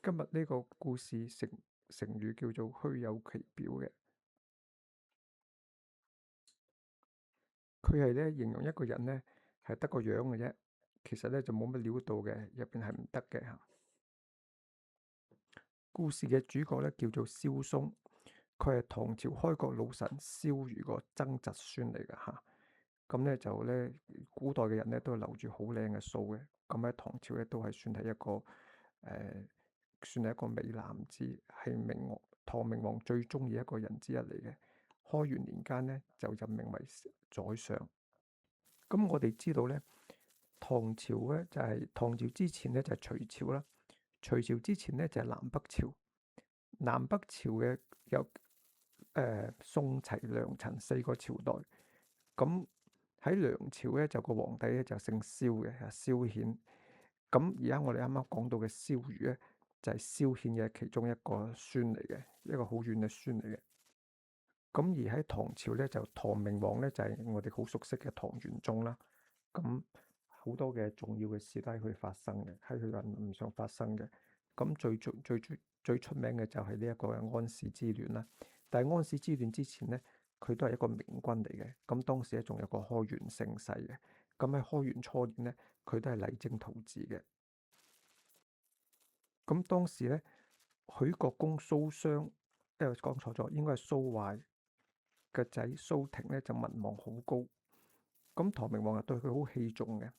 今日呢個故事成語叫做虛有其表嘅，佢係咧形容一個人咧係得個樣嘅啫，其實咧就冇乜料到嘅，入邊係唔得嘅嚇。故事嘅主角咧叫做蕭嵩，佢係唐朝開國老臣蕭儒個曾侄孫嚟嘅嚇。咁咧就咧古代嘅人咧都係留住好靚嘅鬚嘅，咁喺唐朝咧都係算係一個算係一個美男子，係唐明皇最中意一個人之一嚟嘅。開元年間咧就任命為宰相。咁我哋知道咧，唐朝咧就係唐朝之前咧就係隋朝啦，隋朝之前咧就係南北朝。南北朝嘅有宋齊梁陳四個朝代。咁喺梁朝咧就個皇帝咧就姓蕭嘅，係蕭衍。咁而家我哋啱啱講到嘅蕭儒咧，就係蕭衍嘅其中一個孫嚟嘅，一個好遠嘅孫嚟嘅。咁而喺唐朝咧，就唐明皇咧就係我哋好熟悉嘅唐玄宗啦。咁好多嘅重要嘅事都喺佢發生嘅，喺佢人唔上發生嘅。咁最出名嘅就係呢一個嘅安史之亂啦。但係安史之亂之前咧，佢都係一個明君嚟嘅。咁當時咧仲有個開元盛世嘅。咁喺開元初年咧，佢都係勵精圖治嘅。咁當時咧，許國公蘇襄，講錯咗，應該係蘇壞嘅仔蘇廷咧就民望好高。咁唐明皇又對佢好器重嘅，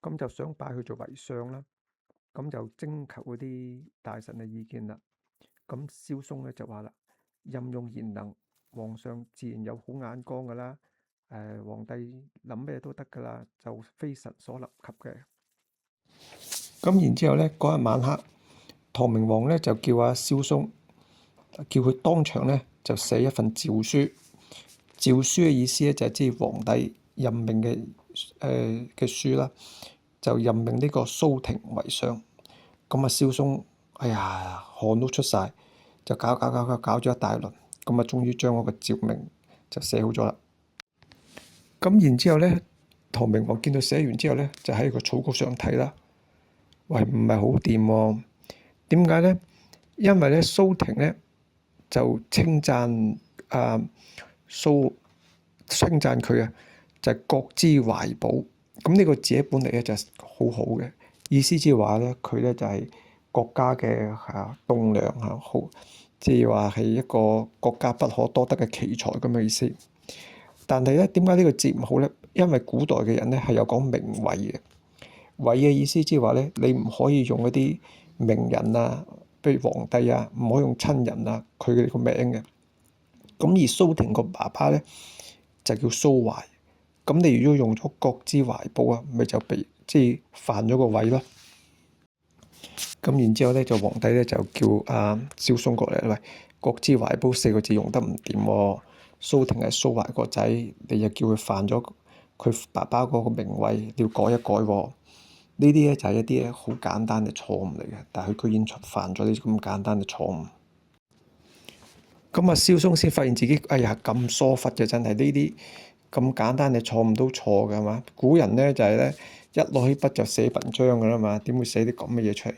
咁就想拜佢做為相啦。咁就徵求嗰啲大臣嘅意見啦。咁蕭嵩咧就話啦：任用賢能，皇上自然有好眼光噶啦。皇帝諗咩都得噶啦，就非神所能及嘅。咁然之後咧，嗰日晚黑，唐明皇咧就叫阿蕭嵩，叫佢當場咧就寫一份詔書。詔書嘅意思咧就係即係皇帝任命嘅書啦，就任命呢個蘇廷為相。咁啊，蕭嵩哎呀汗都出晒，就搞咗一大輪，咁啊終於將嗰個詔命就寫好咗啦。咁然之後咧，唐明皇見到寫完之後咧，就喺個草稿上睇啦。喂，唔係好掂喎？點解咧？因為咧蘇廷咧就稱讚佢啊，就係國之懷寶。咁呢個字喺本嚟咧就係好好嘅意思，即係話咧佢咧就係國家嘅棟梁嚇，好即係話係一個國家不可多得嘅奇才咁嘅意思。但係咧，點解呢個字唔好咧？因為古代嘅人咧係有講名位嘅。位嘅意思即係話咧，你唔可以用嗰啲名人啊，譬如皇帝啊，唔可以用親人啊，佢嘅個名嘅。咁而蘇廷個爸爸咧就叫蘇懷。咁你如果用咗國之懷寶啊，咪就被即係犯咗個位咯。咁然之後咧，就皇帝咧就叫蕭嵩過嚟，喂，國之懷寶四個字用得唔掂喎。蘇廷係蘇懷個仔，你又叫佢犯咗佢爸爸嗰個名位，你要改一改喎。呢啲咧就係一啲好簡單嘅錯誤嚟嘅，但係佢居然犯咗呢啲咁簡單嘅錯誤。咁啊，蕭嵩先發現自己，哎呀咁疏忽嘅，真係呢啲咁簡單嘅錯誤都錯㗎嘛。古人咧就係咧一攞起筆就寫文章㗎啦嘛，點會寫啲咁嘅嘢出嚟？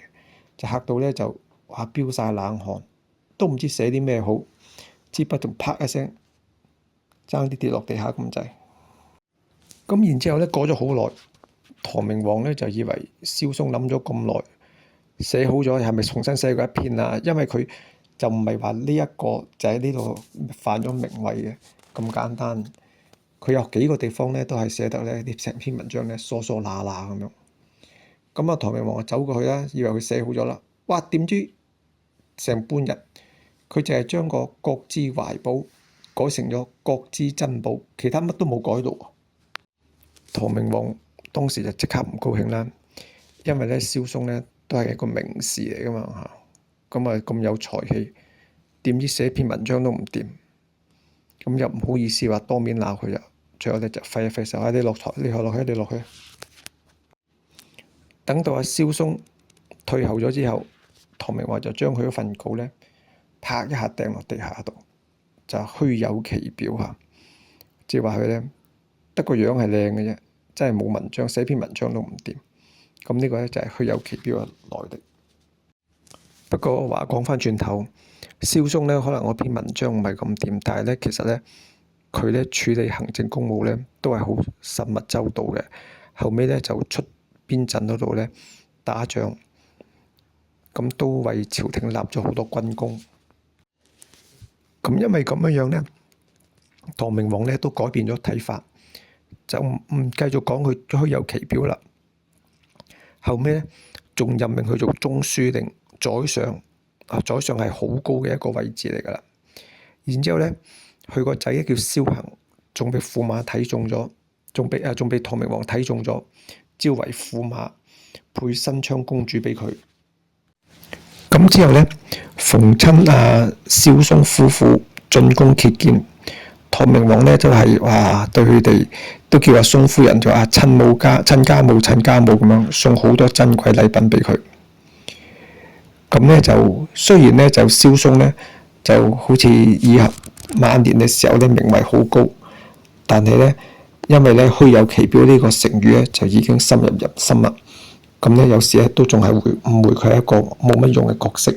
就嚇到咧就話飆晒冷汗，都唔知寫啲咩好，支筆仲啪一聲爭啲跌落地下咁滯。咁然之後咧過咗好耐，唐明皇咧就以為蕭嵩諗咗咁耐，寫好咗係咪重新寫過一篇啊？因為佢就唔係話呢一個就喺呢度犯咗名位嘅咁簡單，佢有幾個地方咧都係寫得咧啲成篇文章咧疏疏罅罅咁樣。咁啊，唐明皇就走過去啦，以為佢寫好咗啦。哇！點知成半日佢淨係將個國之懷寶改成咗國之珍寶，其他乜都冇改到。唐明皇當時就即刻唔高興啦，因為咧蕭嵩咧都係一個名士嚟噶嘛嚇，咁啊咁有才氣，點知寫篇文章都唔掂，咁又唔好意思話當面鬧佢啦，最後咧就揮一揮手，你落台，你落去，你落去。等到阿蕭嵩退後咗之後，唐明皇就將佢嗰份稿咧啪一下掟落地下度，就虛有其表嚇，即係話佢咧得個樣係靚嘅啫，真係冇文章，寫篇文章都唔掂。咁呢個咧就係虛有其表嘅來歷。不過話講翻轉頭，蕭嵩咧可能我篇文章唔係咁掂，但係咧其實咧佢咧處理行政公務咧都係好慎密周到嘅。後尾咧就出邊陣嗰度咧打仗，咁都為朝廷立咗好多軍功。咁因為咁樣咧，唐明皇咧都改變咗睇法，就唔繼續講佢虛有其表啦。後尾咧仲任命佢做中書令、宰相。宰相係好高嘅一個位置嚟噶啦。然之後咧，佢個仔叫蕭恆，仲被駙馬睇中咗，仲被唐明皇睇中咗，招為駙馬，配新昌公主俾佢。咁之後咧，逢親蕭嵩夫婦進宮謁見，唐明皇咧就係對佢哋都叫阿嵩夫人就親家母咁樣送好多珍貴禮品俾佢。咁咧就雖然咧就蕭嵩咧就好似以後晚年嘅時候咧名位好高，但係咧因為咧虛有其表呢個成語咧就已經深入人心啦。咁咧有時咧都仲係會誤會佢係一個冇乜用嘅角色。